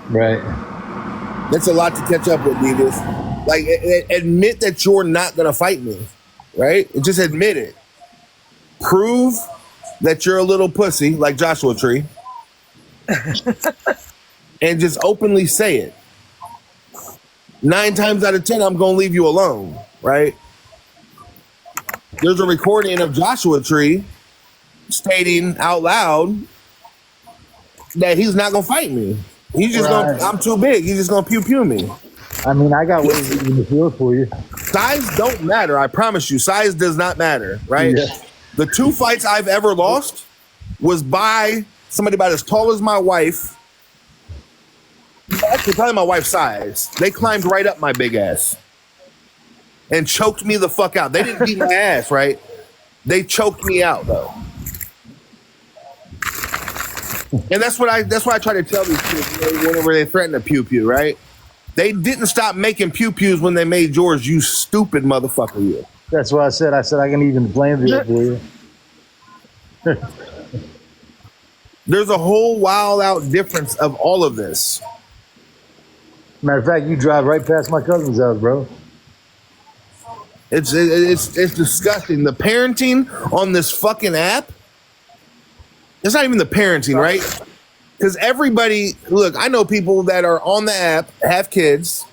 Right. That's a lot to catch up with, Divas. Like, admit that you're not gonna fight me, right? Just admit it. Prove that you're a little pussy, like Joshua Tree, and just openly say it. 9 times out of 10, I'm gonna leave you alone, right? There's a recording of Joshua Tree stating out loud that he's not gonna fight me. He's just gonna. I'm too big. He's just gonna pew pew me. I mean, I got ways in the field for you. Size don't matter. I promise you, size does not matter, right? Yeah. The 2 fights I've ever lost was by somebody about as tall as my wife. Actually, probably my wife's size. They climbed right up my big ass and choked me the fuck out. They didn't beat my ass, right? They choked me out though. And that's why I try to tell these kids whenever they threaten to pew pew, right? They didn't stop making pew pews when they made yours, you stupid motherfucker, you. That's what I said. I said I can even blame you for you. There's a whole wild out difference of all of this. Matter of fact, you drive right past my cousin's house, bro. It's disgusting. The parenting on this fucking app. It's not even the parenting, right? Because everybody, look, I know people that are on the app, have kids.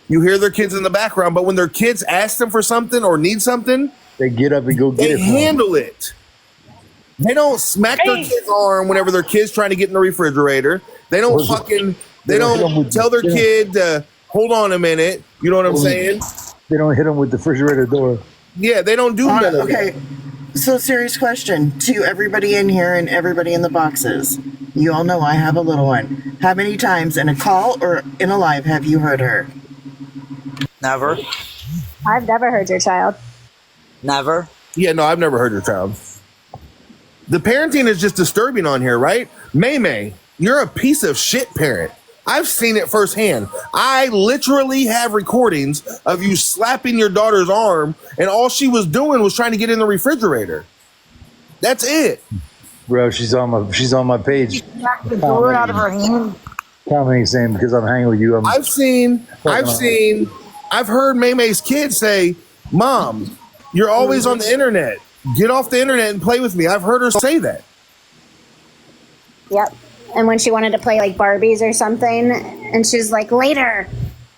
You hear their kids in the background, but when their kids ask them for something or need something, they get up and go get it. They handle it. They don't smack their kid's arm whenever their kid's trying to get in the refrigerator. They don't they don't tell their kid to hold on a minute. You know what I'm saying? They don't hit them with the refrigerator door. Yeah, they don't do that. Okay. So, serious question to everybody in here and everybody in the boxes. You all know I have a little one. How many times in a call or in a live have you heard her? Never. I've never heard your child. Never. Yeah, no, I've never heard your child. The parenting is just disturbing on here, right? May, you're a piece of shit parent. I've seen it firsthand. I literally have recordings of you slapping your daughter's arm, and all she was doing was trying to get in the refrigerator. That's it. Bro, she's on my page. Knocked the door out of her hand. Commenting saying because I'm hanging with you. I've heard May's kids say, "Mom, you're always on the internet. Get off the internet and play with me." I've heard her say that. Yep. And when she wanted to play like Barbies or something, and she's like, later.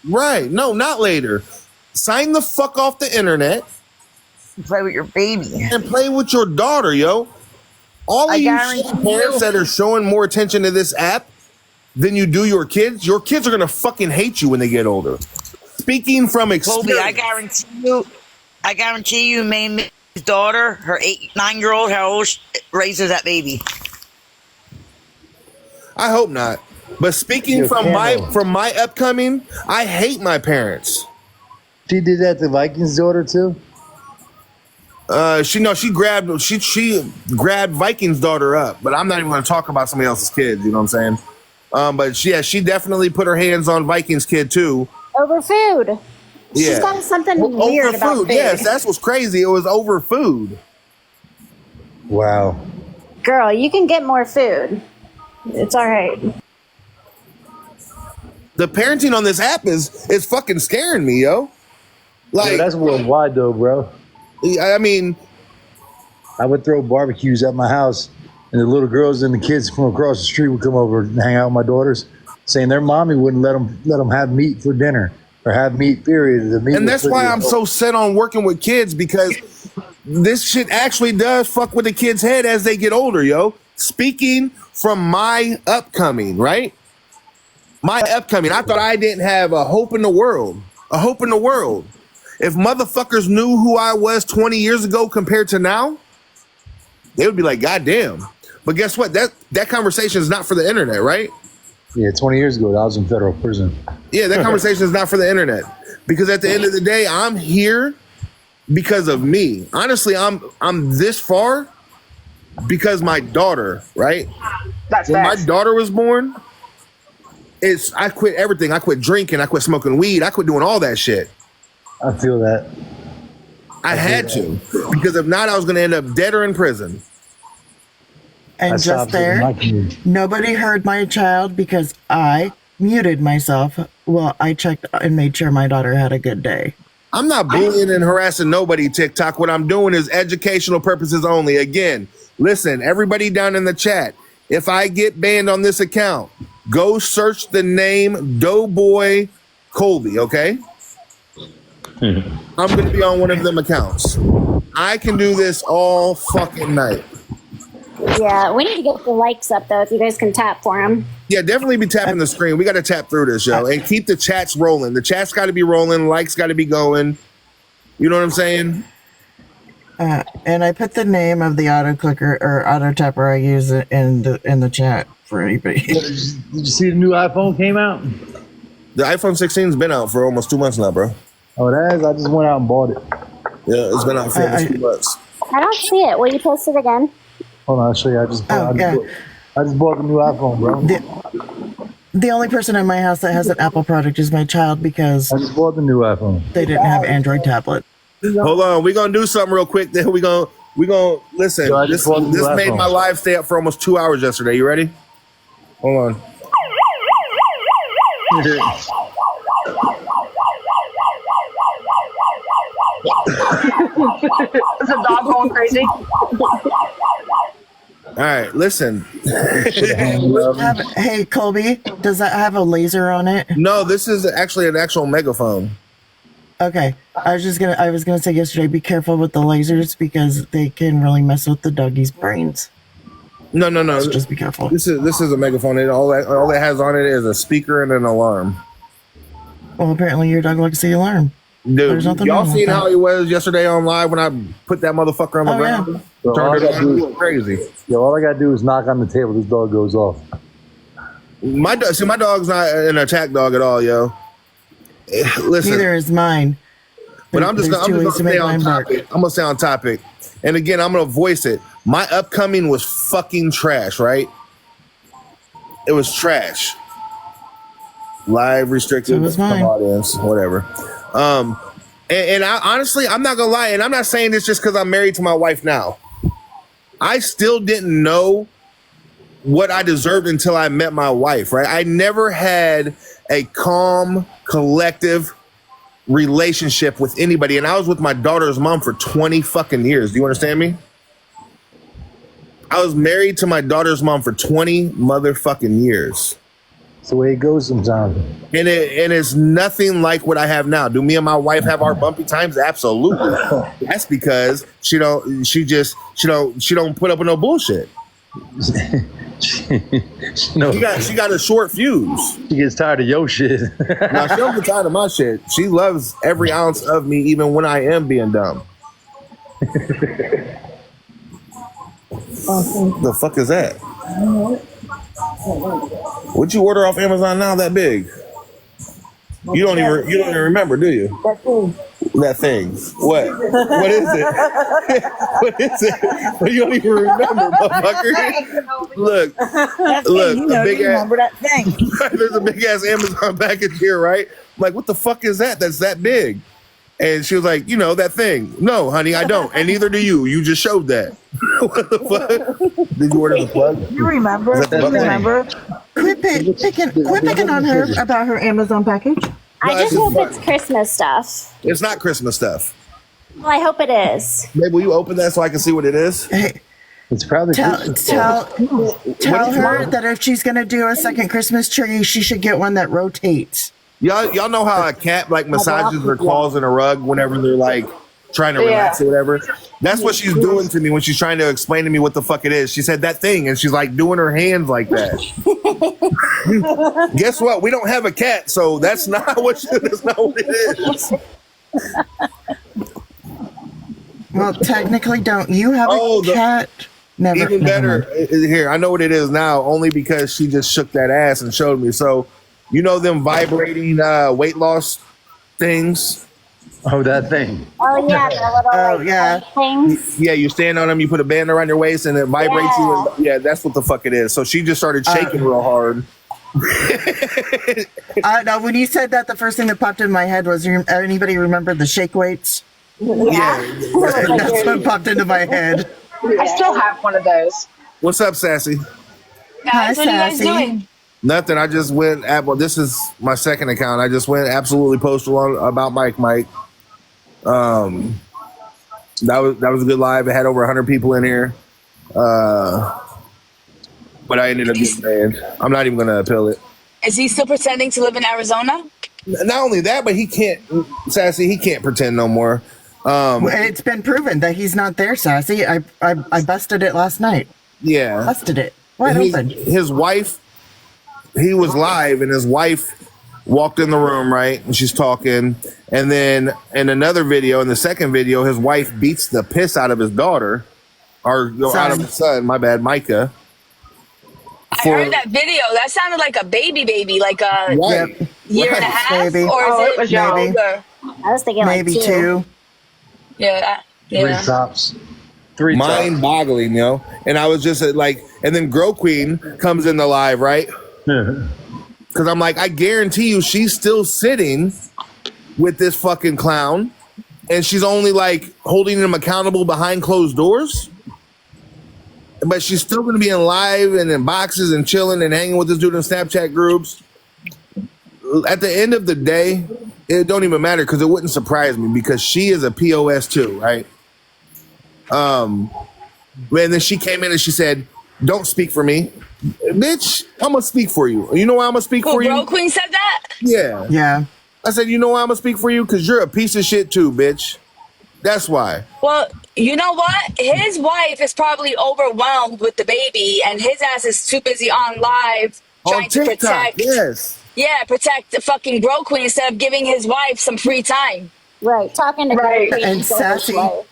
Right. No, not later. Sign the fuck off the internet. Play with your baby. And play with your daughter, yo. All of you parents that are showing more attention to this app than you do your kids are going to fucking hate you when they get older. Speaking from experience. Colby, I guarantee you, May's daughter, her 9-year-old, how old raises that baby. I hope not. But speaking from my upcoming, I hate my parents. She did that to Vikings' daughter too. She grabbed Vikings' daughter up, but I'm not even going to talk about somebody else's kids. You know what I'm saying? But she definitely put her hands on Vikings' kid too. Over food. Yeah. She's got something weird about food. Yes, that's what's crazy. It was over food. Wow. Girl, you can get more food. It's all right. The parenting on this app is fucking scaring me, yo. Like, yeah, that's worldwide though, bro. I mean, I would throw barbecues at my house, and the little girls and the kids from across the street would come over and hang out with my daughters, saying their mommy wouldn't let them have meat for dinner or have meat. Period. And that's why I'm so set on working with kids, because this shit actually does fuck with the kid's head as they get older, yo. Speaking from my upcoming, right? My upcoming. I thought I didn't have a hope in the world. A hope in the world. If motherfuckers knew who I was 20 years ago compared to now, they would be like, God damn. But guess what? That conversation is not for the internet, right? Yeah, 20 years ago, I was in federal prison. Yeah, that conversation is not for the internet. Because at the end of the day, I'm here because of me. Honestly, I'm this far because my daughter, right? When my daughter was born, I quit everything. I quit drinking. I quit smoking weed. I quit doing all that shit. I feel that. I had to, because if not, I was going to end up dead or in prison. And just there, nobody heard my child because I muted myself while I checked and made sure my daughter had a good day. I'm not bullying and harassing nobody, TikTok. What I'm doing is educational purposes only. Again, listen, everybody down in the chat, if I get banned on this account, go search the name Doughboy Colby, okay? I'm going to be on one of them accounts. I can do this all fucking night. Yeah, we need to get the likes up though. If you guys can tap for them. Yeah, definitely be tapping the screen. We got to tap through this, yo, and keep the chats rolling. The chat's got to be rolling. Likes got to be going. You know what I'm saying? And I put the name of the auto clicker or auto tapper I use in the chat for anybody. Did you see the new iPhone came out? The iPhone 16's been out for almost 2 months now, bro. Oh, it has? I just went out and bought it. Yeah, it's been out for almost 2 months. I don't see it. Will you post it again? Hold on, I'll show you. I just bought the new iPhone, bro. The only person in my house that has an Apple product is my child because I just bought the new iPhone. they didn't have Android tablet. Hold on, we're gonna do something real quick. Then we gonna listen. Yo, This made my live stay up for almost 2 hours yesterday. You ready? Hold on. Is the dog going crazy? All right, listen. Hey, Colby, does that have a laser on it? No, this is actually an actual megaphone. Okay, I was gonna say yesterday, be careful with the lasers because they can really mess with the doggy's brains. No. So just be careful. This is a megaphone. All it has on it is a speaker and an alarm. Well, apparently your dog likes the alarm. Dude, There's nothing y'all wrong with seen that. how he was yesterday on live when I put that motherfucker on the ground? Yeah. So all Turned I it gotta up. do He is- went crazy. Yo, all I gotta do is knock on the table. This dog goes off. My dog's not an attack dog at all, yo. Listen, Neither is mine. but I'm just There's two gonna ways to stay make on mine bark. topic. I'm gonna stay on topic. And again, I'm gonna voice it. My upcoming was fucking trash, right? It was trash. Live restricted So was mine. audience, whatever. And I honestly, I'm not gonna lie, and I'm not saying this just because I'm married to my wife now. I still didn't know what I deserved until I met my wife, right? I never had a calm, collective relationship with anybody, and I was with my daughter's mom for 20 fucking years. Do you understand me? I was married to my daughter's mom for 20 motherfucking years. It's the way it goes sometimes. And it's nothing like what I have now. Do me and my wife have our bumpy times? Absolutely. That's because she don't put up with no bullshit. No, She got a short fuse. she gets tired of your shit. Now she don't get tired of my shit. She loves every ounce of me, even when I am being dumb. The fuck is that? What'd you order off Amazon now that big? You don't even remember, do you? That thing. What? What is it? What is it? Well, you don't even remember, motherfucker. Look, a big ass. Remember that thing? There's a big ass Amazon package here, right? I'm like, what the fuck is that? That's that big. And she was like, that thing. No, honey, I don't. And neither do you. You just showed that. What the fuck? Did you order the plug? You remember? Is that the You button? remember? Quit picking on her about her Amazon package. I it's just hope just it's Christmas stuff. It's not Christmas stuff. Well, I hope it is. Maybe will you open that so I can see what it is? Hey, It's probably tell What is her mine? that if she's gonna do a second Christmas tree, she should get one that rotates. Y'all know how a cat like massages their claws in a rug whenever they're like trying to relax or whatever? That's what she's doing to me when she's trying to explain to me what the fuck it is. She said that thing and she's like doing her hands like that. Guess what? We don't have a cat, so that's not what it is. Well, technically, don't you have a cat? Never. Even never better, mind. here, I know what it is now, only because she just shook that ass and showed me. So, them vibrating weight loss things? Oh, that thing. Oh yeah, the little yeah. things. Yeah, you stand on them, you put a band around your waist, and it vibrates you. And, yeah, that's what the fuck it is. So she just started shaking real hard. Now, when you said that, the first thing that popped in my head was, anybody remember the shake weights? Yeah. That's what popped into my head. I still have one of those. What's up, Sassy? Hi, Guys, what are you guys Sassy. doing? Nothing. I just went well, this is my second account. I just went absolutely postal on about Mike. That was a good live. It had over 100 people in here. But I ended up getting banned. I'm not even going to appeal it. Is he still pretending to live in Arizona? Not only that, but he can't, Sassy, he can't pretend no more. It's been proven that he's not there, Sassy. I busted it last night. Yeah. Busted it. Wide open. His wife, he was live, and his wife walked in the room, right? And she's talking. And then in another video, in the second video, his wife beats the piss out of his daughter, or out of his son, my bad, Micah. I heard that video. That sounded like a baby, like a Right. year and a half, Baby. or Oh, is it was it young. older? I was thinking Maybe like two. Yeah, Three yeah. tops. Three Mind tops. boggling, you know? And I was just like, and then Grow Queen comes in the live, right? Because I'm like, I guarantee you she's still sitting with this fucking clown, and she's only like holding him accountable behind closed doors. But she's still going to be in live and in boxes and chilling and hanging with this dude in Snapchat groups. At the end of the day, it don't even matter, because it wouldn't surprise me, because she is a POS too, right? And then she came in and she said, "Don't speak for me, bitch. I'm gonna speak for you. You know why I'm gonna speak for you? Bro Queen said that? Yeah. Yeah. I said, you know why I'm gonna speak for you? Because you're a piece of shit too, bitch. That's why. Well, you know what? His wife is probably overwhelmed with the baby, and his ass is too busy on live trying On to TikTok, protect. yes. Yeah, protect the fucking Bro Queen instead of giving his wife some free time. Right, talking to Right. Queen And Sophie's wife.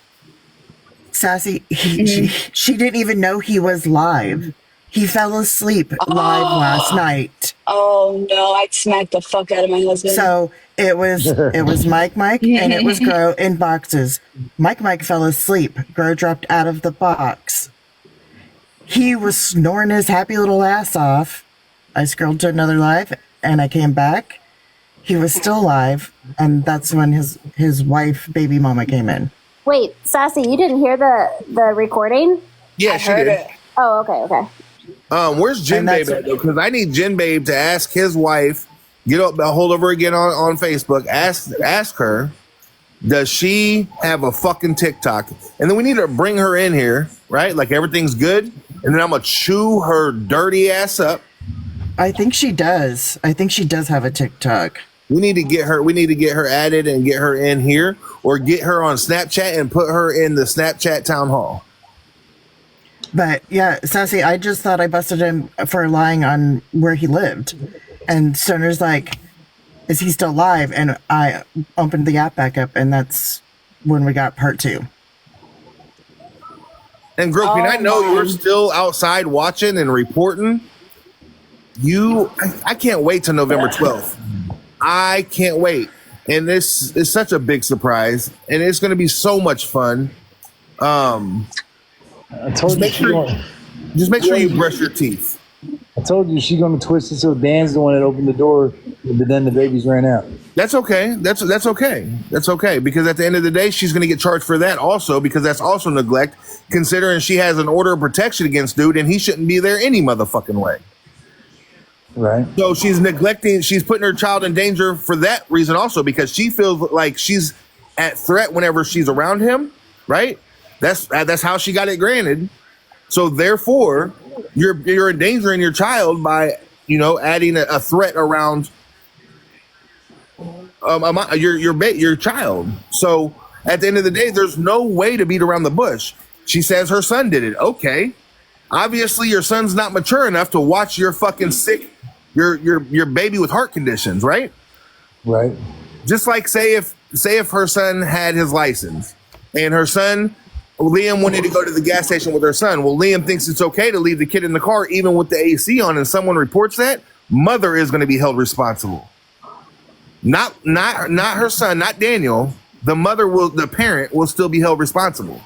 Sassy, she didn't even know he was live. He fell asleep live last night. Oh no, I'd smack the fuck out of my husband. So it was Mike, and it was Grow in boxes. Mike fell asleep. Grow dropped out of the box. He was snoring his happy little ass off. I scrolled to another live, and I came back. He was still live, and that's when his wife, baby mama, came in. Wait, Sassy, you didn't hear the recording? Yeah, I she heard did. it. Oh, okay. Where's Jen And Babe that's- at, though? Because I need Jen Babe to ask his wife, get up, hold over again on Facebook, ask her, does she have a fucking TikTok? And then we need to bring her in here, right? Like everything's good. And then I'm going to chew her dirty ass up. I think she does. I think she does have a TikTok. We need to get her added and get her in here, or get her on Snapchat and put her in the Snapchat town hall. But yeah, Sassy, I just thought I busted him for lying on where he lived. And Stoner's like, is he still alive? And I opened the app back up, and that's when we got part 2. And Gropey, I know you're still outside watching and reporting. I can't wait till November 12th. I can't wait. And this is such a big surprise, and it's going to be so much fun. I told you Just make sure you brush your teeth. I told you she's gonna twist it so Dan's the one that opened the door, but then the babies ran out. That's okay. That's okay. That's okay, because at the end of the day, she's going to get charged for that also, because that's also neglect, considering she has an order of protection against dude, and he shouldn't be there any motherfucking way. Right. So she's neglecting, she's putting her child in danger for that reason also, because she feels like she's at threat whenever she's around him, right? That's how she got it granted. So therefore, you're endangering your child by, adding a threat around your child. So at the end of the day, there's no way to beat around the bush. She says her son did it. Okay. Obviously your son's not mature enough to watch your fucking sick, your baby with heart conditions, right? Right. Just like say if her son had his license, and her son, Liam, wanted to go to the gas station with her son. Well, Liam thinks it's okay to leave the kid in the car even with the AC on, and someone reports that, mother is going to be held responsible. Not her son, not Daniel. The parent will still be held responsible.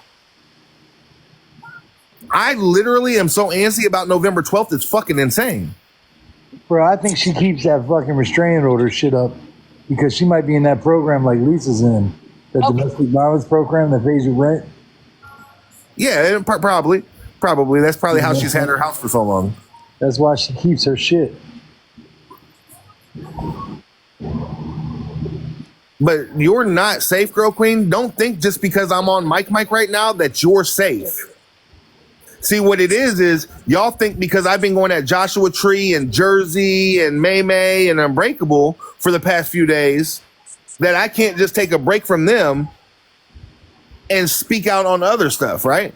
I literally am so antsy about November 12th. It's fucking insane. Bro, I think she keeps that fucking restraining order shit up because she might be in that program like Lisa's in, the domestic violence program that pays you rent. Yeah, probably. That's probably how she's had her house for so long. That's why she keeps her shit. But you're not safe, Girl Queen. Don't think just because I'm on Mike right now that you're safe. See, what it is y'all think because I've been going at Joshua Tree and Jersey and May and Unbreakable for the past few days that I can't just take a break from them and speak out on other stuff, right?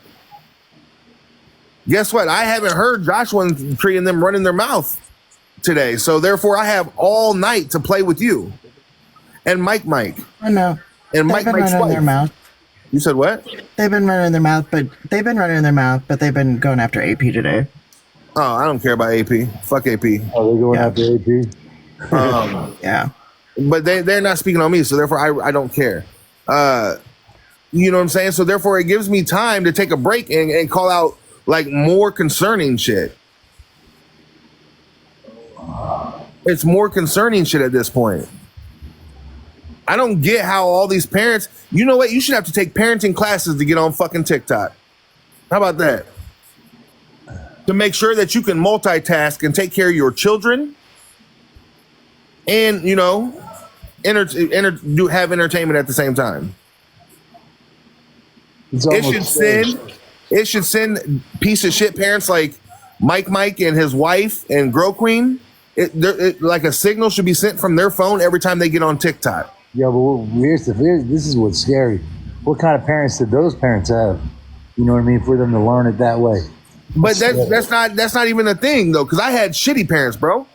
Guess what? I haven't heard Joshua Tree and them running their mouth today. So therefore I have all night to play with you. And Mike. I know. And They've been Mike's running wife. their mouth. You said what? They've been running their mouth, but they've been going after AP today. Oh, I don't care about AP. Fuck AP. Oh, they're going Yeah. after AP. Yeah. But they're not speaking on me, so therefore I don't care. You know what I'm saying? So therefore it gives me time to take a break and call out like more concerning shit. It's more concerning shit at this point. I don't get how all these parents, you know what? You should have to take parenting classes to get on fucking TikTok. How about that? To make sure that you can multitask and take care of your children and, you know, have entertainment at the same time. It's It almost should send piece of shit parents like Mike and his wife and Grow Queen. Like a signal should be sent from their phone every time they get on TikTok. Yeah, but this is what's scary. What kind of parents did those parents have? You know what I mean? For them to learn it that way. But that's not even a thing though, because I had shitty parents, bro.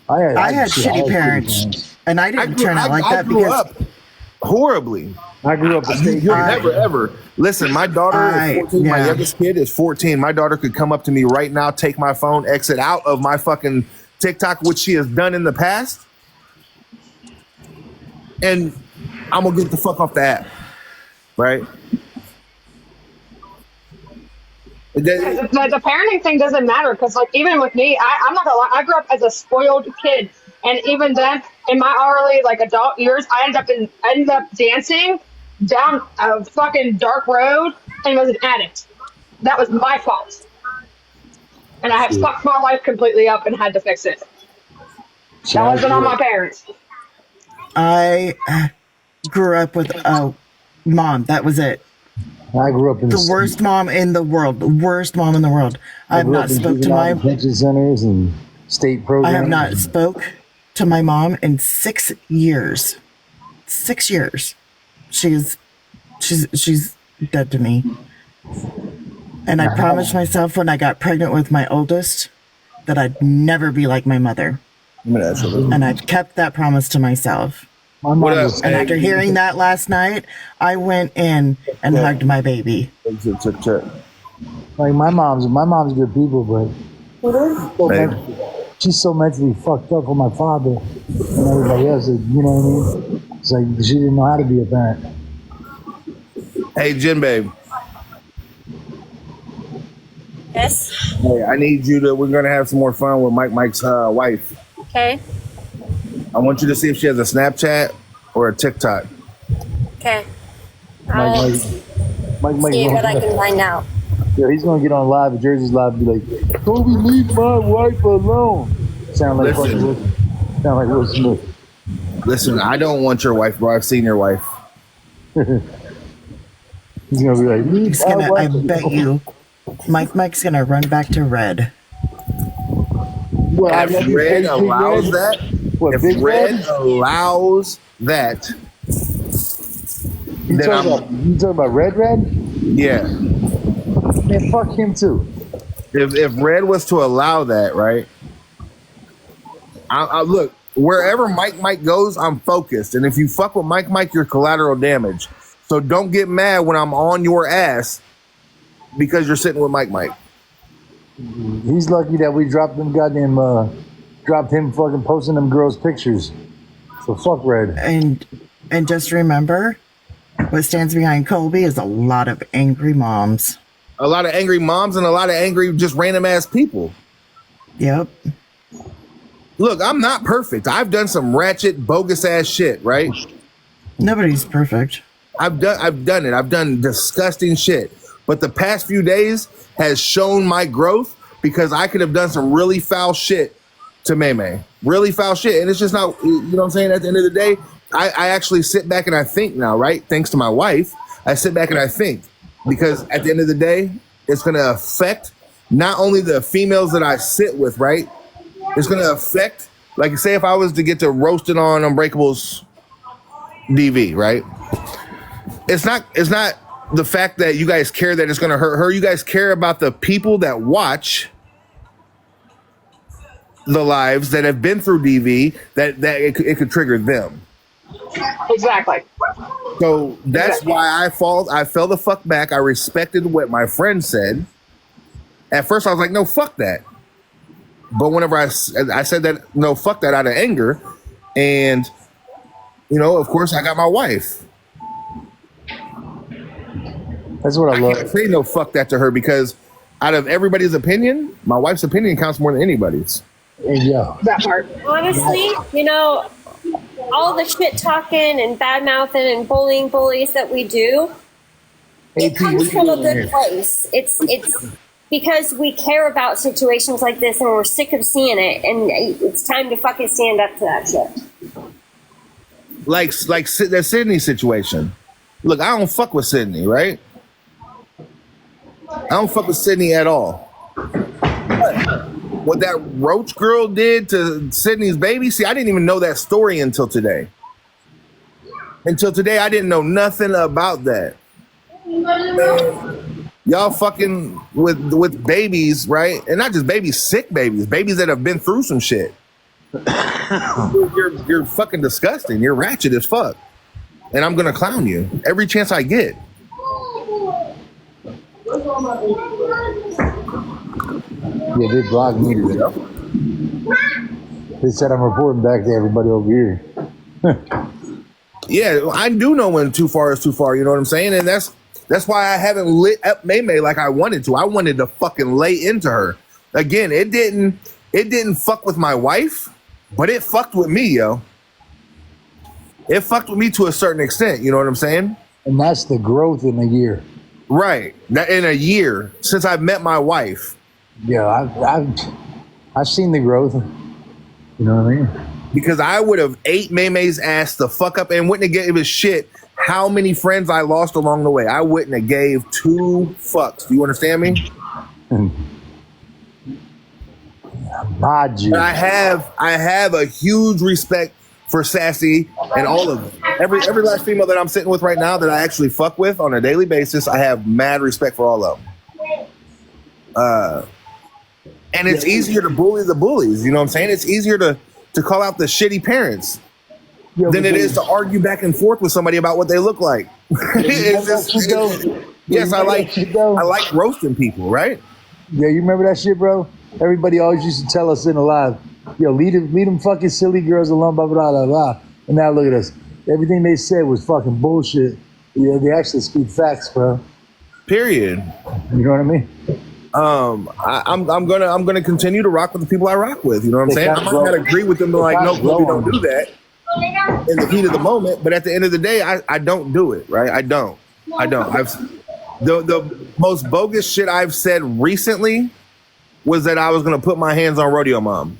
I had shitty parents, and I didn't turn out like that grew because up horribly. I grew up. You'll never ever listen. My daughter is 14. My youngest kid is 14. My daughter could come up to me right now, take my phone, exit out of my fucking TikTok, which she has done in the past, and I'm gonna get the fuck off the app, right? The parenting thing doesn't matter because, like, even with me, I'm not gonna lie, I grew up as a spoiled kid, and even then, in my early like adult years, I ended up dancing down a fucking dark road and was an addict. That was my fault, and I have fucked my life completely up and had to fix it. That wasn't on my parents. I grew up with a mom. That was it. I grew up in The worst mom in the world. The worst mom in the world. I have not spoke to my detention centers and state programs. I have not spoke to my mom in 6 years. 6 years. She's dead to me. And I promised myself when I got pregnant with my oldest that I'd never be like my mother. And I've kept that promise to myself. And after hearing that last night, I went in and hugged my baby. Like my mom's good people, but she's so mentally fucked up with my father and everybody else. You know what I mean? It's like she didn't know how to be a parent. Hey, Jen, babe. Yes. Hey, I need you to. We're gonna have some more fun with Mike's wife. Okay. I want you to see if she has a Snapchat or a TikTok. Okay. Mike, See what I can find out. Yeah, he's gonna get on live at Jersey's live and be like, "Colby, leave my wife alone." Sound like Will Smith. Listen, I don't want your wife, bro. I've seen your wife. He's gonna be like, He's gonna, I bet you, Mike's gonna run back to Red. Well, if Red allows that, if Red allows that, you talking about Red? Yeah. Man, fuck him too. If Red was to allow that, right? I look, wherever Mike goes, I'm focused. And if you fuck with Mike, you're collateral damage. So don't get mad when I'm on your ass because you're sitting with Mike. He's lucky that we dropped him fucking posting them girls' pictures. So fuck Red. And just remember, what stands behind Colby is a lot of angry moms. A lot of angry moms and a lot of angry, just random ass people. Yep. Look, I'm not perfect. I've done some ratchet, bogus ass shit, right? Nobody's perfect. I've done it. I've done disgusting shit. But the past few days has shown my growth because I could have done some really foul shit to May. Really foul shit. And it's just not, you know what I'm saying? At the end of the day, I actually sit back and I think now, right? Thanks to my wife, I sit back and I think, because at the end of the day, it's going to affect not only the females that I sit with, right? It's going to affect, like, say if I was to get to roasted on Unbreakable's DV, right? It's not the fact that you guys care that it's going to hurt her. You guys care about the people that watch the lives that have been through DV, that it could trigger them. Exactly. So that's why I fell the fuck back. I respected what my friend said. At first I was like, no, fuck that. But whenever I said that, no, fuck that, out of anger, and, you know, of course I got my wife. That's what I love. I can't say no fuck that to her, because out of everybody's opinion, my wife's opinion counts more than anybody's. Yeah. That part. Honestly, you know, all the shit talking and bad mouthing and bullies that we do, it comes from a good place. It's because we care about situations like this and we're sick of seeing it, and it's time to fucking stand up to that shit. Like that Sydney situation. Look, I don't fuck with Sydney, right? I don't fuck with Sydney at all. But what that Roach girl did to Sydney's baby, see, I didn't even know that story until today. Until today, I didn't know nothing about that. Y'all fucking with babies, right? And not just babies, sick babies that have been through some shit. You're fucking disgusting. You're ratchet as fuck. And I'm gonna clown you every chance I get. Yeah, they blocked me. They said I'm reporting back to everybody over here. Yeah, I do know when too far is too far. You know what I'm saying? And that's why I haven't lit up May like I wanted to. I wanted to fucking lay into her. Again, it didn't fuck with my wife, but it fucked with me, yo. It fucked with me to a certain extent. You know what I'm saying? And that's the growth in a year. Right. That in a year since I've met my wife. Yeah, I've seen the growth. You know what I mean? Because I would have ate May's ass the fuck up and wouldn't have gave a shit how many friends I lost along the way. I wouldn't have gave two fucks. Do you understand me? But I have a huge respect for Sassy and all of them. Every last female that I'm sitting with right now that I actually fuck with on a daily basis, I have mad respect for all of them. And it's easier to bully the bullies. You know what I'm saying? It's easier to call out the shitty parents than it is to argue back and forth with somebody about what they look like. Yes, I like roasting people, right? Yeah, you remember that shit, bro? Everybody always used to tell us in the live, yo, leave them fucking silly girls alone, blah, blah, blah, blah. And now look at us. Everything they said was fucking bullshit. Yeah, they actually speak facts, bro. Period. You know what I mean? I'm gonna continue to rock with the people I rock with. You know what I'm saying? I might not agree with them, like, no, we don't do that in the heat of the moment. But at the end of the day, I don't do it, right? I don't. The most bogus shit I've said recently was that I was gonna put my hands on Rodeo Mom.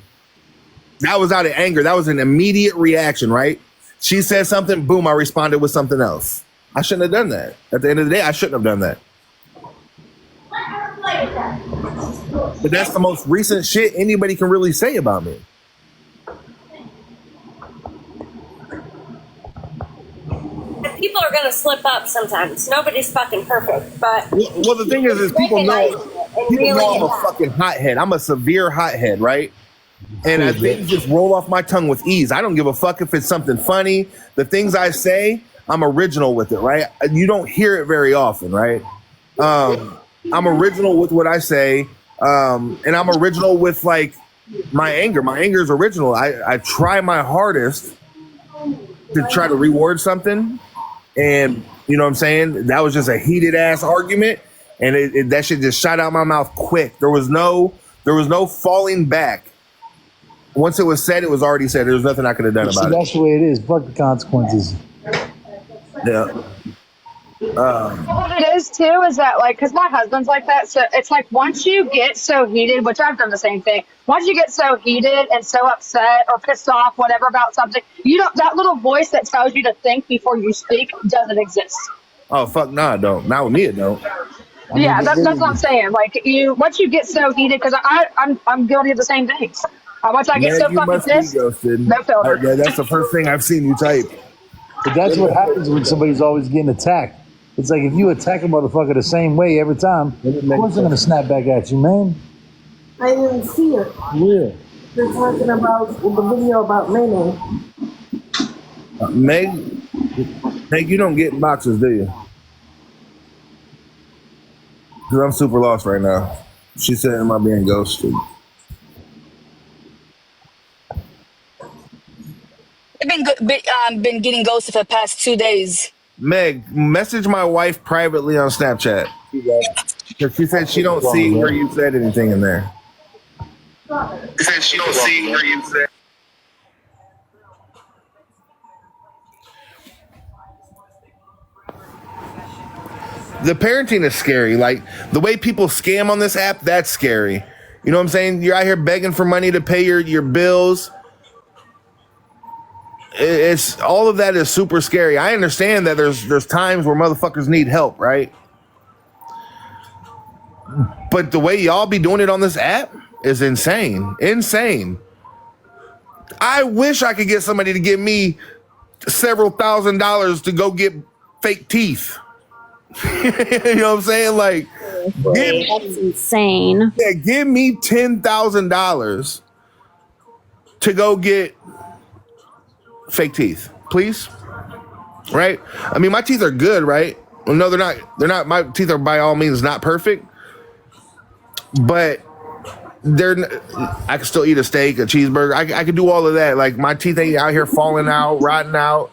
That was out of anger. That was an immediate reaction, right? She said something, boom, I responded with something else. I shouldn't have done that. At the end of the day, I shouldn't have done that. But that's the most recent shit anybody can really say about me. People are gonna slip up sometimes. Nobody's fucking perfect, but well, the thing is people know I'm a fucking hothead. I'm a severe hothead, right? And things just roll off my tongue with ease. I don't give a fuck if it's something funny. The things I say, I'm original with it, right? You don't hear it very often, right? I'm original with what I say, and I'm original with, like, my anger. My anger is original. I try my hardest to try to reward something, and you know what I'm saying? That was just a heated ass argument, and that shit just shot out my mouth quick. There was no falling back. Once it was said, it was already said. There was nothing I could have done about it. That's the way it is. Fuck the consequences. Yeah. What it is too is that like, because my husband's like that, so it's like once you get so heated, which I've done the same thing. Once you get so heated and so upset or pissed off, whatever about something, you don't. That little voice that tells you to think before you speak doesn't exist. Oh fuck, nah, it don't. Not with me, it don't. I mean, Yeah, that's what I'm saying. Like you, once you get so heated, because I'm guilty of the same things. Once I get Man, so you fucking must be pissed, ghosted. no filter. That's the first thing I've seen you type. but that's what happens when somebody's always getting attacked. It's like if you attack a motherfucker the same way every time, of course they're gonna snap back at you, man. I didn't see it. Yeah. They're talking about the video about Nene. Meg, you don't get boxes, do you? Because I'm super lost right now. She said, "Am I being ghosted?" I've been getting ghosted for the past 2 days. Meg, message my wife privately on Snapchat. Because she said she don't see where you said anything in there. She said she don't see where you said. The parenting is scary. Like the way people scam on this app, that's scary. You know what I'm saying? You're out here begging for money to pay your bills. It's all of that is super scary. I understand that there's times where motherfuckers need help, right? But the way y'all be doing it on this app is insane. Insane. I wish I could get somebody to give me several $1,000s to go get fake teeth. You know what I'm saying? Like, That's insane. yeah, give me $10,000 to go get fake teeth, please. Right? I mean, my teeth are good, right? Well, no, they're not. They're not. My teeth are by all means not perfect, but I can still eat a steak, a cheeseburger. I can do all of that. Like my teeth ain't out here falling out, rotting out.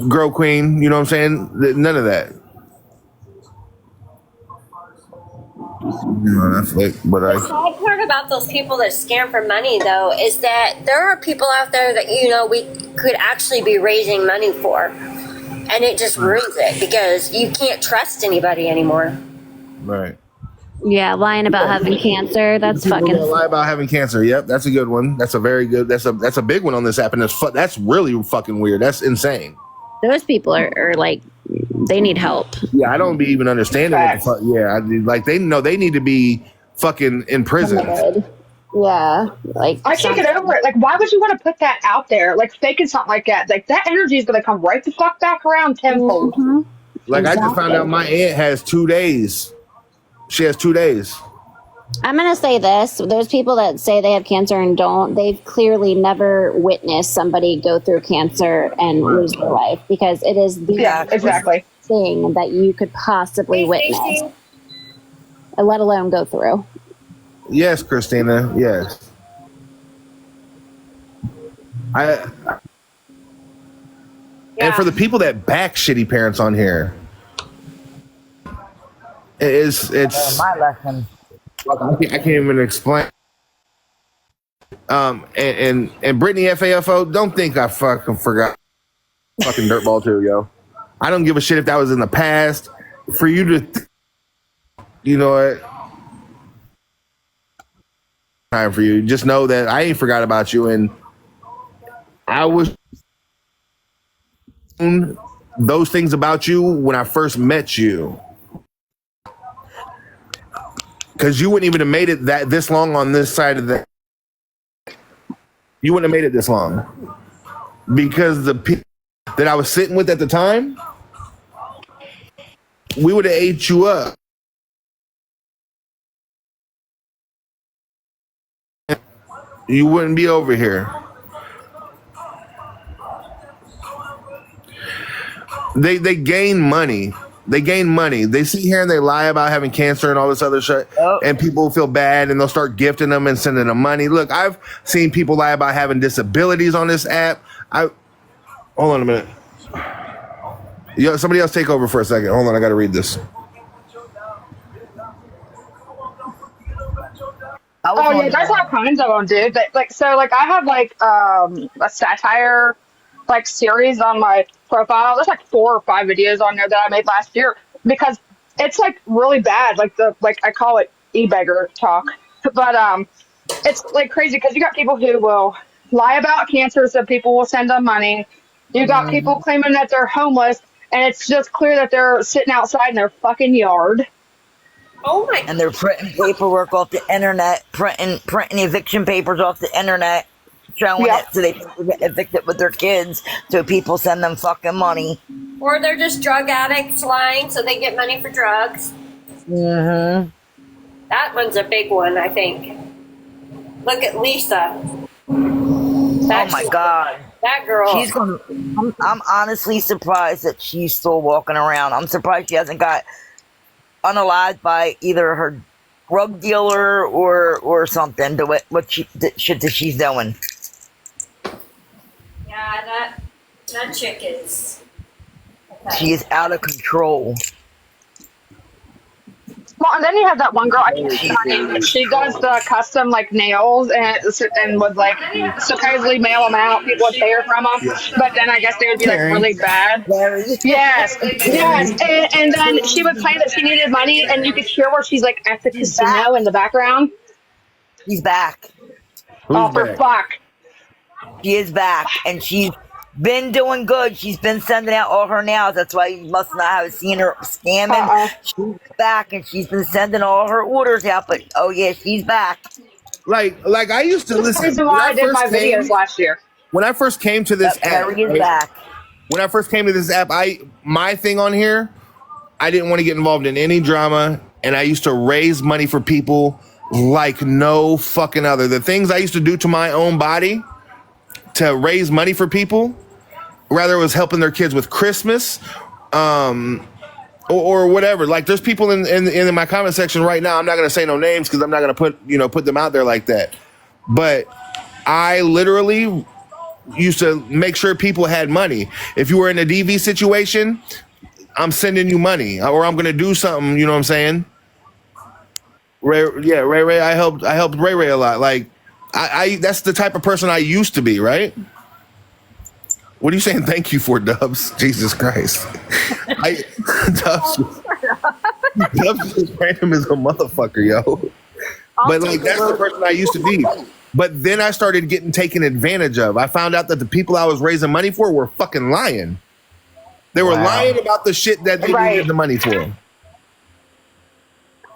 Grow queen, you know what I'm saying? None of that. No, that's like, but The sad part about those people that scam for money, though, is that there are people out there that we could actually be raising money for, and it just ruins it because you can't trust anybody anymore. Right. Yeah, lying about having cancer. That's People fucking. that lie about having cancer. Yep, that's a good one. That's a very good. That's a big one on this app, and that's really fucking weird. That's insane. Those people are like, they need help. Yeah, I don't be even understanding what the fuck. Yeah, like they know they need to be fucking in prison. Yeah, like I can't get over it. Like, why would you want to put that out there? Like, faking something like that. Like, that energy is going to come right the fuck back around tenfold. Mm-hmm. Like, exactly. I just found out my aunt has 2 days. She has 2 days. I'm going to say this. Those people that say they have cancer and don't, they've clearly never witnessed somebody go through cancer and lose their life, because it is the exactly thing that you could possibly witness, let alone go through. Yes, Christina. Yes. And for the people that back shitty parents on here, it's my lesson. I can't even explain. And Brittany FAFO, don't think I fucking forgot fucking dirtball too, yo. I don't give a shit if that was in the past. For you to, you know what? Time for you. Just know that I ain't forgot about you, and I was those things about you when I first met you. Because you wouldn't even have made it this long on this side of the. You wouldn't have made it this long. Because the people that I was sitting with at the time, we would have ate you up. You wouldn't be over here. They gain money. They gain money. They sit here and they lie about having cancer and all this other shit, and people feel bad and they'll start gifting them and sending them money. Look, I've seen people lie about having disabilities on this app. Hold on a minute. Yo, somebody else take over for a second. Hold on, I got to read this. Oh yeah, there's all kinds of them, dude. I have a satire series on my profile. There's like 4 or 5 videos on there that I made last year because it's like really bad. Like I call it e-beggar talk, but it's like crazy because you got people who will lie about cancer so people will send them money. You got people claiming that they're homeless, and it's just clear that they're sitting outside in their fucking yard. Oh my! And they're printing paperwork off the internet, printing eviction papers off the internet, showing Yep. it so they can get evicted with their kids. So people send them fucking money. Or they're just drug addicts lying so they get money for drugs. Mm-hmm. That one's a big one, I think. Look at Lisa. Oh my God. That girl. She's gonna. I'm honestly surprised that she's still walking around. I'm surprised she hasn't got unalived by either her drug dealer or something to what shit that she's doing. Yeah, that chick is. Okay. She is out of control. Well, and then you have that one girl. I can't remember her name. She does the custom like nails and would like supposedly mail them out. People would pay her from them, but then I guess they would be like really bad. Yes, and then she would claim that she needed money, and you could hear where she's like at the casino in the background. She's back. Oh, for fuck! She is back, and she's been doing good. She's been sending out all her nails. That's why you must not have seen her scamming. She's back, and she's been sending all her orders out. But oh yeah, she's back. Like I used to listen. That's the reason why I did my videos last year. When I first came to this app, when I first came to this app, my thing on here, I didn't want to get involved in any drama, and I used to raise money for people like no fucking other. The things I used to do to my own body to raise money for people, whether it was helping their kids with Christmas, or whatever. Like there's people in my comment section right now. I'm not gonna say no names because I'm not gonna put them out there like that. But I literally used to make sure people had money. If you were in a DV situation, I'm sending you money, or I'm gonna do something. You know what I'm saying? Ray. I helped Ray a lot. Like I that's the type of person I used to be, right? What are you saying thank you for, Dubs? Jesus Christ. Dubs is random as a motherfucker, yo. But like that's the person I used to be. But then I started getting taken advantage of. I found out that the people I was raising money for were fucking lying. They were lying about the shit that they needed the money for.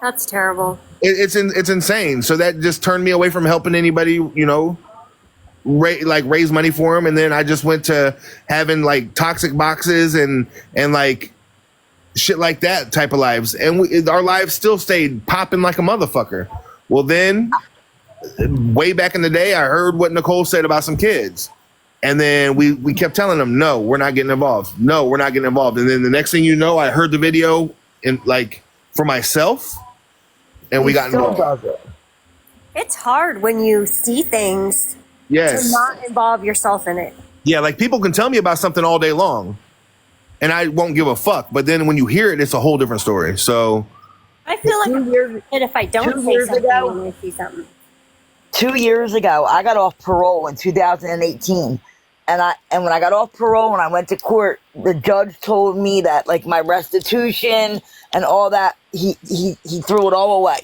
That's terrible. It's insane. So that just turned me away from helping anybody, raise money for them. And then I just went to having like toxic boxes and like shit like that type of lives. And our lives still stayed popping like a motherfucker. Well, then way back in the day, I heard what Nicole said about some kids. And then we kept telling them, no, we're not getting involved. No, we're not getting involved. And then the next thing you know, I heard the video for myself. And we got involved. It's hard when you see things to not involve yourself in it. Yeah, like people can tell me about something all day long and I won't give a fuck. But then when you hear it, it's a whole different story. So I feel like if I don't say something when I see something. 2 years ago, I got off parole in 2018. And when I got off parole and I went to court, the judge told me that like my restitution and all that, he threw it all away,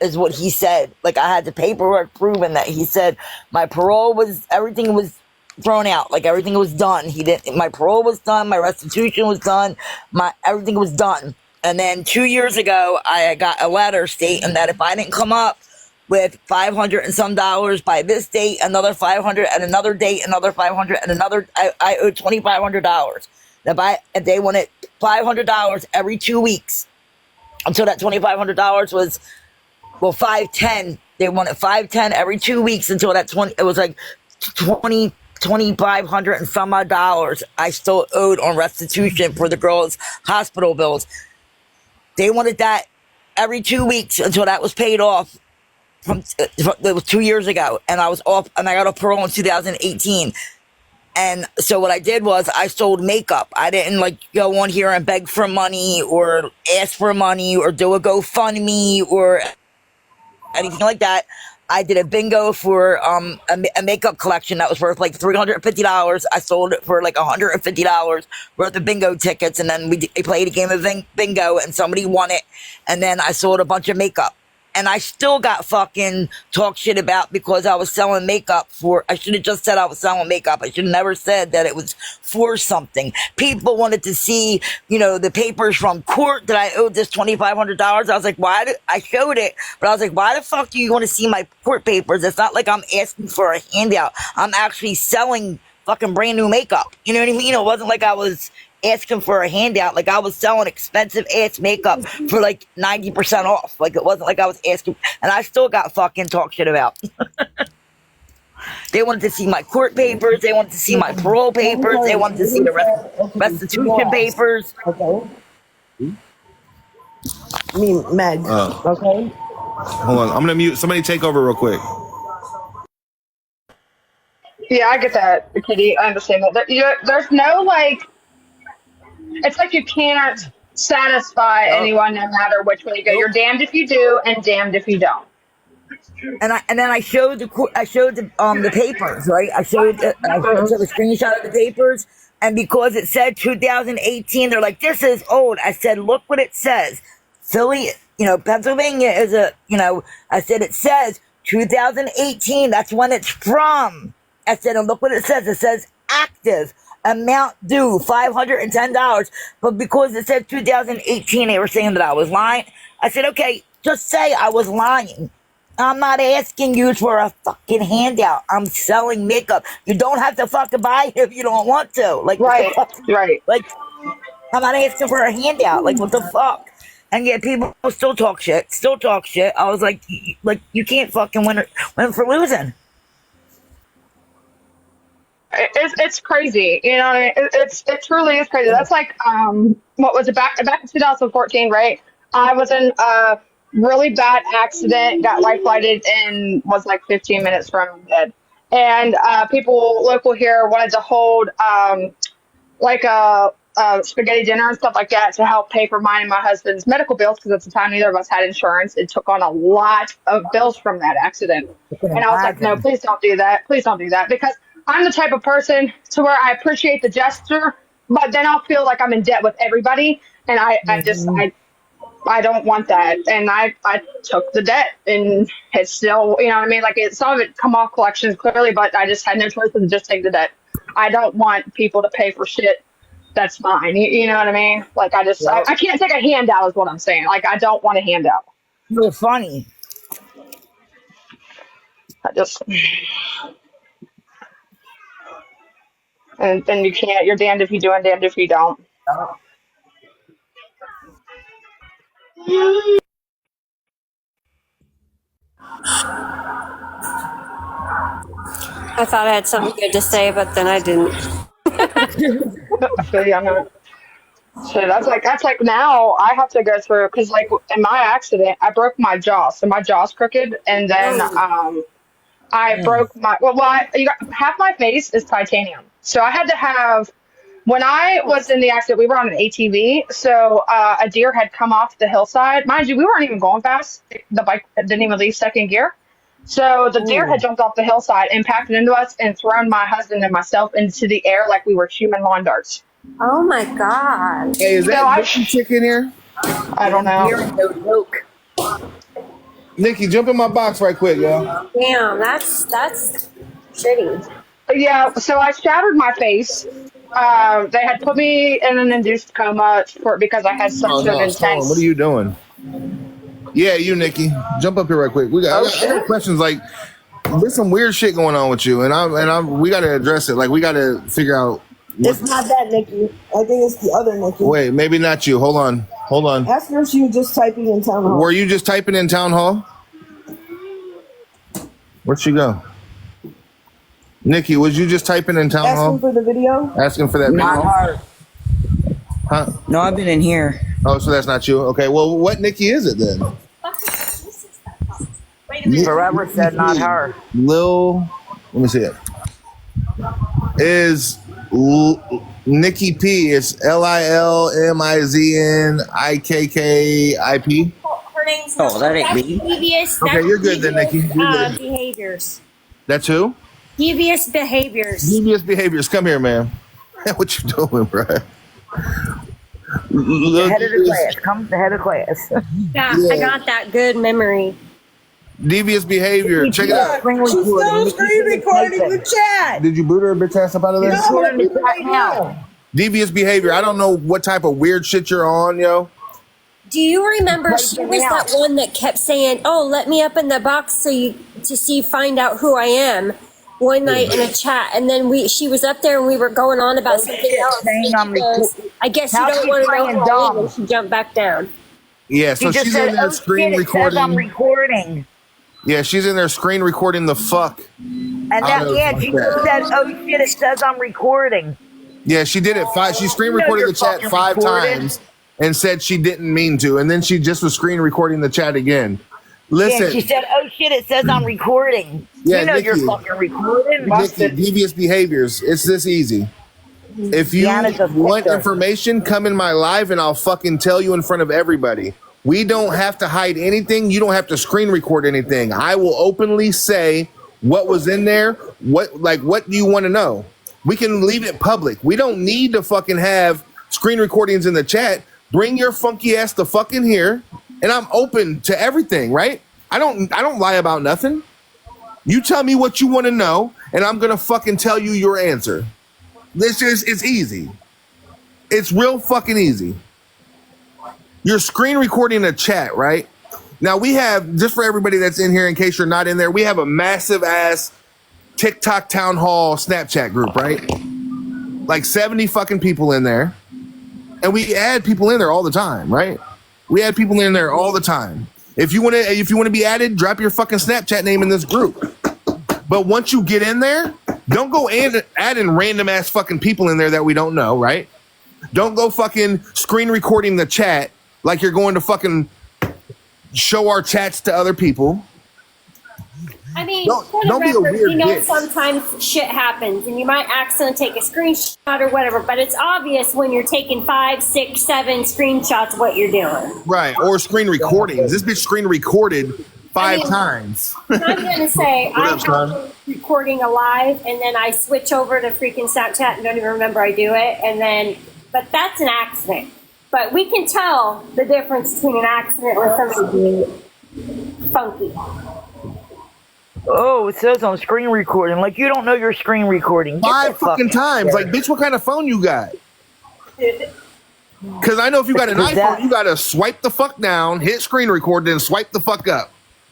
is what he said. Like I had the paperwork proving that he said my parole everything was thrown out, like everything was done. My parole was done, my restitution was done, everything was done. And then 2 years ago, I got a letter stating that if I didn't come up with $500 and some by this date, another $500 and another date, another $500 and another, I owed $2,500. If they wanted $500 every 2 weeks until that $2,500 was, $510. They wanted $510 every 2 weeks until that it was like $2,500 and some odd dollars I still owed on restitution for the girls' hospital bills. They wanted that every 2 weeks until that was paid off. It was 2 years ago, and I was off, and I got off parole in 2018. And so what I did was I sold makeup. I didn't like go on here and beg for money or ask for money or do a GoFundMe or anything like that. I did a bingo for a makeup collection that was worth like $350. I sold it for like $150 worth of bingo tickets, and then we played a game of bingo, and somebody won it, and then I sold a bunch of makeup. And I still got fucking talk shit about because I was selling makeup for, I should have just said I was selling makeup. I should have never said that it was for something. People wanted to see, the papers from court that I owed this $2,500. I was like, I showed it, but I was like, why the fuck do you want to see my court papers? It's not like I'm asking for a handout. I'm actually selling fucking brand new makeup. You know what I mean? It wasn't like I was asking for a handout. Like, I was selling expensive ass makeup for like 90% off. Like, it wasn't like I was asking, and I still got fucking talk shit about. They wanted to see my court papers, they wanted to see my parole papers, they wanted to see the restitution papers. Okay. I mean, Meg. Okay. Hold on, I'm gonna mute. Somebody take over real quick. Yeah, I get that, Kitty. I understand that. There's no like. It's like you can't satisfy anyone, no matter which way you go. You're damned if you do, and damned if you don't. And then I showed the papers, right? I showed a screenshot of the papers, and because it said 2018, they're like, "This is old." I said, "Look what it says." Philly, Pennsylvania is I said it says 2018. That's when it's from. I said, and look what it says. It says active. Amount due $510, but because it said 2018, they were saying that I was lying. I said, okay, just say I was lying. I'm not asking you for a fucking handout. I'm selling makeup. You don't have to fucking buy it if you don't want to. Like, right. Like, I'm not asking for a handout. Like, what the fuck? And yet people still talk shit. I was like, you can't fucking win for losing. It's crazy, you know what I mean? It truly is crazy. That's like what was it back in 2014, right? I was in a really bad accident, got life flighted, and was like 15 minutes from dead. And people local here wanted to hold like a spaghetti dinner and stuff like that to help pay for mine and my husband's medical bills, because at the time neither of us had insurance. It took on a lot of bills from that accident. And I was like, no, please don't do that. Please don't do that. Because I'm the type of person to where I appreciate the gesture, but then I'll feel like I'm in debt with everybody. And I don't want that. And I took the debt, and it's still, you know what I mean? Like, some of it come off collections clearly, but I just had no choice but to just take the debt. I don't want people to pay for shit that's mine. You know what I mean? Like, I can't take a handout is what I'm saying. Like, I don't want a handout. You're funny. And then you can't, you're damned if you do and damned if you don't. I thought I had something good to say, but then I didn't. I feel you on that. So that's like now I have to go through, because like in my accident I broke my jaw, so my jaw's crooked, and then I broke my half my face is titanium, so I had to have, when I was in the accident, we were on an ATV, so a deer had come off the hillside. Mind you, we weren't even going fast. The bike didn't even leave second gear. So the deer had jumped off the hillside, impacted into us, and thrown my husband and myself into the air like we were human lawn darts. Oh my God. Hey, is that chick in here? I don't know. Nikki, jump in my box right quick, yo. Damn, that's shitty. Yeah, so I shattered my face. They had put me in an induced coma because I had such an intense. What are you doing? Yeah, you, Nikki. Jump up here right quick. I got questions. Like, there's some weird shit going on with you, and we got to address it. Like, we got to figure out. It's not that Nikki. I think it's the other Nikki. Wait, maybe not you. Hold on. Ask her if she was just typing in town hall. Were you just typing in town hall? Where'd she go? Nikki, was you just typing in town hall? Asking for the video? Asking for that video? Not her. Huh? No, I've been in here. Oh, so that's not you? Okay, well, what Nikki is it then? Forever said not her. Let me see it. Is Nikki P. It's LILMIZNIKKIP. Her name's Oh, that ain't That's me. devious. Okay, That's you're good then, devious, Nikki. You're good. behaviors. That's who? Devious behaviors. Devious behaviors. Come here, man. What you doing, bro? The head of the class. Come the head of class. Yeah, I got that good memory. Devious behavior. Check it out. She's still screen recording the chat. Did you boot her bitch ass up out of there? No, let me right now. Devious behavior. I don't know what type of weird shit you're on, yo. Do you remember she was that one that kept saying, "Oh, let me up in the box so you find out who I am." One night in a chat, and then she was up there and we were going on about something else. And she goes, I guess you don't want to know who I am, and she jumped back down. Yeah, so she's in there screen recording. I'm recording. Yeah, she's in there screen recording the fuck. And that, she said, "Oh shit, it says I'm recording." Yeah, she did it she screen recorded the chat 5 times and said she didn't mean to, and then she just was screen recording the chat again. Listen. Yeah, she said, "Oh shit, it says I'm recording." Yeah, you know Nikki, you're fucking recording. Nikki, devious behaviors. It's this easy. If you want information, come in my live and I'll fucking tell you in front of everybody. We don't have to hide anything. You don't have to screen record anything. I will openly say what was in there. What do you want to know? We can leave it public. We don't need to fucking have screen recordings in the chat. Bring your funky ass to fucking here, and I'm open to everything, right? I don't lie about nothing. You tell me what you want to know, and I'm gonna fucking tell you your answer. It's easy. It's real fucking easy. You're screen recording a chat, right? Now we have, just for everybody that's in here, in case you're not in there, we have a massive ass TikTok town hall Snapchat group, right? Like 70 fucking people in there. And we add people in there all the time, right? We add people in there all the time. If you want to be added, drop your fucking Snapchat name in this group. But once you get in there, don't go add in random ass fucking people in there that we don't know, right? Don't go fucking screen recording the chat like you're going to fucking show our chats to other people. I mean, for the record, we know sometimes shit happens and you might accidentally take a screenshot or whatever, but it's obvious when you're taking 5, 6, 7 screenshots what you're doing. Right, or screen recordings. This bitch screen recorded 5 times. I'm going to say, I'm recording a live and then I switch over to freaking Snapchat and don't even remember I do it. But that's an accident. But we can tell the difference between an accident and something funky. Oh, it says on screen recording. Like you don't know you're screen recording. 5 fucking times. Like, bitch, what kind of phone you got? Because I know if you got an iPhone, you got to swipe the fuck down, hit screen record, then swipe the fuck up.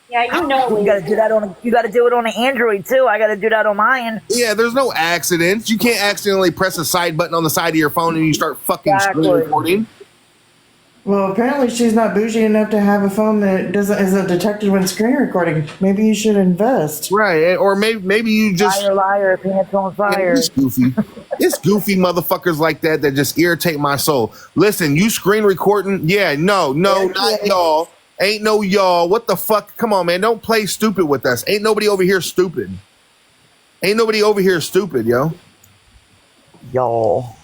Yeah, you know. You got to do that you got to do it on an Android too. I got to do that on mine. Yeah, there's no accidents. You can't accidentally press a side button on the side of your phone and you start fucking screen recording. Well, apparently she's not bougie enough to have a phone that isn't detected when screen recording. Maybe you should invest. Right, or maybe you just liar, pants on fire. It's goofy. It's goofy motherfuckers like that just irritate my soul. Listen, you screen recording? Yeah, no, not y'all. Ain't no y'all. What the fuck? Come on, man. Don't play stupid with us. Ain't nobody over here stupid. Ain't nobody over here stupid, yo. Y'all.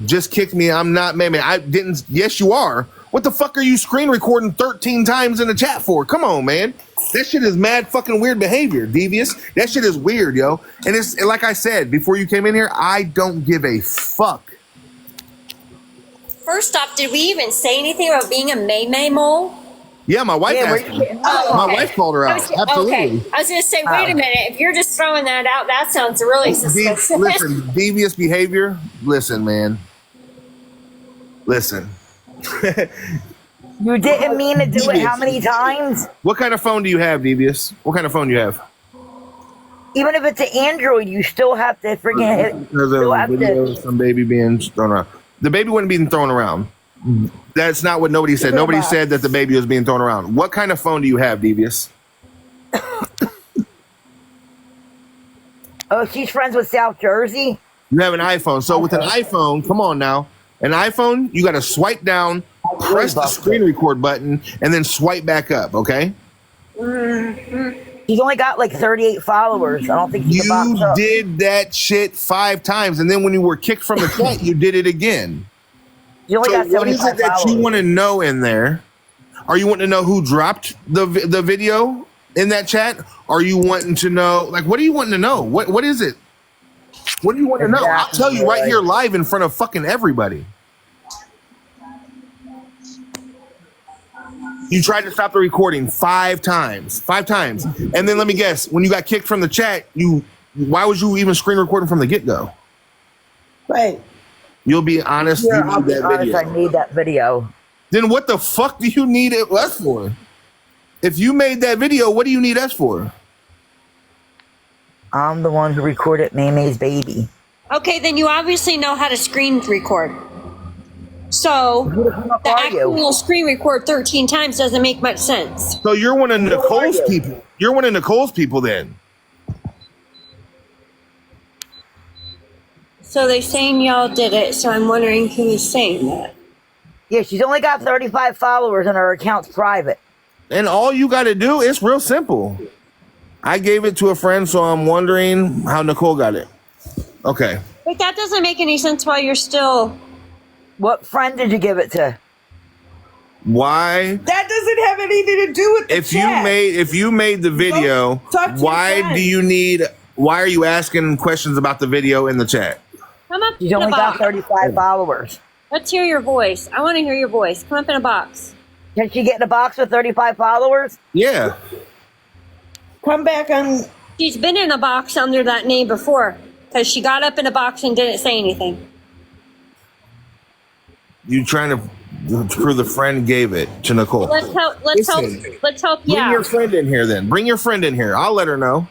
Just kicked me. I'm not, man. I didn't. Yes, you are. What the fuck are you screen recording 13 times in the chat for? Come on, man. That shit is mad fucking weird behavior, devious. That shit is weird, yo. And it's like I said before you came in here, I don't give a fuck. First off, did we even say anything about being a May mole? Yeah, my wife asked me. My wife called her out. Absolutely. Okay. I was going to say, wait a minute. If you're just throwing that out, that sounds really suspicious. Listen, devious behavior. Listen, man. Listen. You didn't mean to do it how many times? What kind of phone do you have, Devious? What kind of phone do you have? Even if it's an Android, you still have to freaking hit. There's a video of some baby being thrown around. The baby wasn't being thrown around. That's not what nobody said. Nobody said that the baby was being thrown around. What kind of phone do you have, Devious? Oh, she's friends with South Jersey? You have an iPhone. So with an iPhone, come on now. An iPhone, you got to swipe down, press the screen record button, and then swipe back up, okay? He's only got like 38 followers. I don't think he can box up. You did that shit 5 times, and then when you were kicked from the chat, you did it again. You only got 75 what is it that followers. you want to know in there? Are you wanting to know who dropped the video in that chat? Are you wanting to know, like, what are you wanting to know? What is it? What do you want to know? I'll tell you right here live in front of fucking everybody. You tried to stop the recording 5 times. 5 times. And then let me guess, when you got kicked from the chat, why was you even screen recording from the get-go? Right. You'll be honest, Yeah, you need I'll be that honest, video. I need that video. Then what the fuck do you need us for? If you made that video, what do you need us for? I'm the one who recorded Maymay's baby. Okay, then you obviously know how to screen record. So the actual screen record 13 times doesn't make much sense. So you're one of Nicole's people. You're one of Nicole's people then. So they're saying y'all did it, so I'm wondering who is saying that. Yeah, she's only got 35 followers and her account's private. And all you got to do, it's real simple. I gave it to a friend, so I'm wondering how Nicole got it. Okay. But that doesn't make any sense while you're still... What friend did you give it to? Why? That doesn't have anything to do with the chat. If you made the video, why are you asking questions about the video in the chat? Come up She's in a only got box. 35 followers. Let's hear your voice. I want to hear your voice. Come up in a box. Can she get in a box with 35 followers? Yeah. Come back on. She's been in a box under that name before because she got up in a box and didn't say anything. You trying to prove the friend gave it to Nicole. Let's help. Bring your friend in here then. Bring your friend in here. I'll let her know.